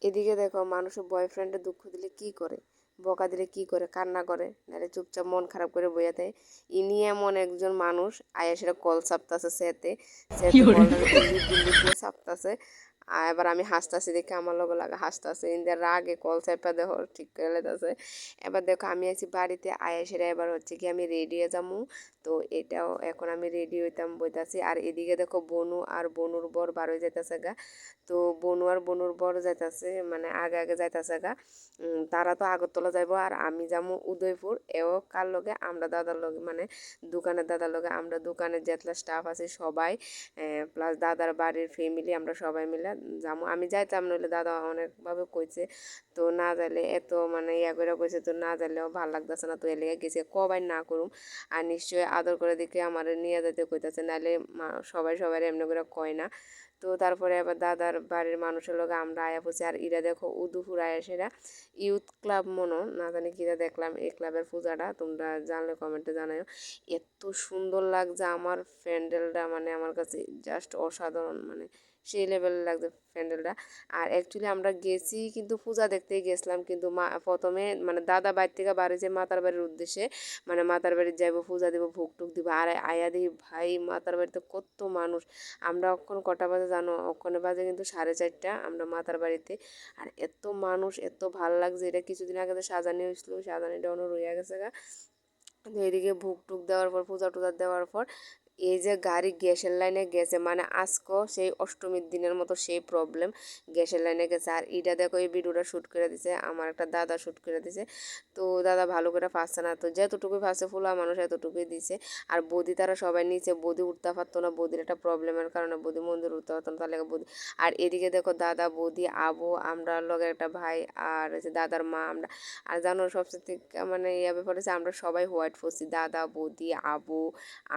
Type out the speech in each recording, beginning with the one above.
এদিকে দেখো মানুষের বয়ফ্রেন্ডে দুঃখ দিলে কি করে, বকা দিলে কি করে, কান্না করে, নাহলে চুপচাপ মন খারাপ করে বইয়া দেয়। ইনি এমন একজন মানুষ, আয়া সেটা কল চাপতাছে সেতে সেতে কলটাকে বিল্লিপ দিয়ে চাপতাছে। আর এবার আমি হাসতাছি দেখে আমার লগে লাগে হাসতাছে, ইন্দিয়ার রাগে কল চাপা দেখো ঠিক করে লেতাছে। এবার দেখো আমি আছি বাড়িতে, আয়া সেটা এবার হচ্ছে কি আমি রেডি হয়ে যাবো। তো এটাও এখন আমি রেডি হইতাম বইতাছি। আর এদিকে দেখো বনু আর বনুর বর বার হয়ে যাইতেছে গা। তো বনু আর বনুর বর যাইতাছে মানে আগে আগে যাইতাছে গা। তারা তো আগরতলা যাইব আর আমি যাবো উদয়পুর। এও কার লগে, আমরা দাদার লগে মানে দোকানের দাদার লগে, আমরা দোকানের যেতলা স্টাফ আছে সবাই প্লাস দাদার বাড়ির ফ্যামিলি আমরা সবাই মিলে যাবো। আমি যাইতাম নইলে দাদা অনেকভাবে কইছে, তো না যাইলে এত মানে ইয়া করে কইছে, তো না যাইলেও ভালো লাগতেছে না, তো এর লেগে গেছে কবাই না করুম। আর নিশ্চয়ই আদর করে দেখে আমার নিয়ে যেতে কইতাছে, নাহলে সবাই সবাই এমনি করে কয় না। তো তারপরে আবার দাদার বাড়ির মানুষের লোক আমরা আয়া পড়ছি। আর ইরা দেখো উদুপুর আয়া সেরা ইউথ ক্লাব মনো না জানি কিরা দেখলাম এই ক্লাবের পূজাটা, তোমরা জানলে কমেন্টে জানাও। এত সুন্দর লাগছে আমার প্যান্ডেলটা, মানে আমার কাছে জাস্ট অসাধারণ, মানে সেই লেভেলের লাগছে প্যান্ডেলটা। আর অ্যাকচুয়ালি আমরা গেছি কিন্তু পূজা দেখতেই গেছিলাম, কিন্তু প্রথমে মানে দাদা বাড়ি থেকে বাড়িছে মাতার বাড়ির উদ্দেশ্যে, মানে মাতার বাড়ি যাইবো পূজা দিব ভোগ টুক দিব। আর আয়া দেখি ভাই মাতার বাড়িতে কত মানুষ। আমরা অক্ষণ কটা বাজে জানো, অক্ষণে বাজে কিন্তু 4:30 আমরা মাতার বাড়িতে। আর এত মানুষ এত ভাল লাগছে, এটা কিছুদিন আগে তো সাজানি হয়েছিল, সাজানিটা অন্য রইয়া গেছে গা। তো এদিকে ভোগ টুক দেওয়ার পর পূজা টুজা দেওয়ার পর এই যে গাড়ি গ্যাসের লাইনে গেছে, মানে আজকেও সেই অষ্টমীর দিনের মতো সেই প্রবলেম, গ্যাসের লাইনে গেছে। আর এইটা দেখো এই ভিডিওটা শ্যুট করে দিছে আমার একটা দাদা, শ্যুট করে দিছে। তো দাদা ভালো করে পাচ্ছে না, তো যেতটুকুই পাচ্ছে ফুলা মানুষ এতটুকুই দিছে। আর বৌদি তারা সবাই নিচে, বৌদি উঠতে পারতো না, বৌদির একটা প্রবলেমের কারণে বৌদি মন্দির উঠতে পারতো না, তার লেগে বৌদি। আর এদিকে দেখো দাদা বৌদি আবু আমরা লগের একটা ভাই আর হচ্ছে দাদার মা আমরা। আর জানো সবচেয়ে মানে ইয়া ব্যাপার হচ্ছে আমরা সবাই হোয়াইট পরছি, দাদা বৌদি আবু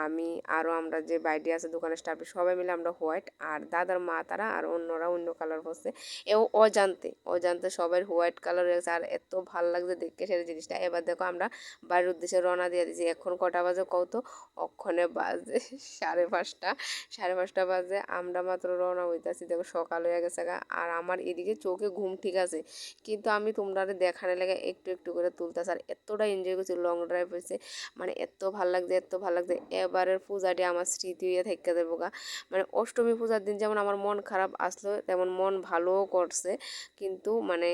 আমি আরও আমরা যে বাইরে আছে দোকানের স্টাফ সবাই মিলে আমরা হোয়াইট, আর দাদার মা তারা আর অন্যরা অন্য কালার পরছে। এও অজান্তে অজান্তে সবাই হোয়াইট কালার হয়েছে। আর এত ভাল লাগছে দেখতে সেই জিনিসটা। এবার দেখো আমরা বাড়ির উদ্দেশ্যে রওনা দিয়ে দিয়েছি। এখন কটা বাজে কত, অক্ষণে বাজে 5:30, 5:30 বাজে আমরা মাত্র রওনা হইতেছি। দেখো সকাল হয়ে গেছে গা। আর আমার এদিকে চোখে ঘুম ঠিক আছে, কিন্তু আমি তোমরা দেখানোর লেগে একটু একটু করে তুলতেছি। আর এতটা এনজয় করছি, লং ড্রাইভ হয়েছে, মানে এত ভাল লাগছে এত ভাল লাগছে। এবারের পূজাটি আমার স্মৃতি হয়ে থেকে দেবো গা। মানে অষ্টমী পূজার দিন যেমন আমার মন খারাপ আসলো, তেমন মন ভালোও করছে। কিন্তু মানে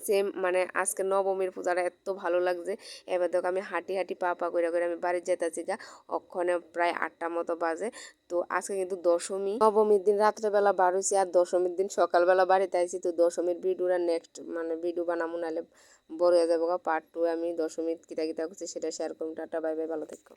সেম মানে আজকে নবমীর পূজাটা এত ভালো লাগছে। এবার দেখো আমি হাঁটি হাঁটি পা পা করে করে আমি বাড়ি যেতেছি গা। অক্ষণে প্রায় 8টা মতো বাজে। তো আজকে কিন্তু দশমী, নবমীর দিন রাত্রেবেলা বার হয়েছি আর দশমীর দিন সকালবেলা বাড়িতে আইছি। তো দশমীর ভিডিওটা নেক্সট মানে ভিডিও বানাবো, নাহলে বড় হয়ে যাবো গা। পার্ট 2 আমি দশমীর কিতা কিতা করছি সেটা শেয়ার করুন। টাটা বাই বাই, ভালো থেকো।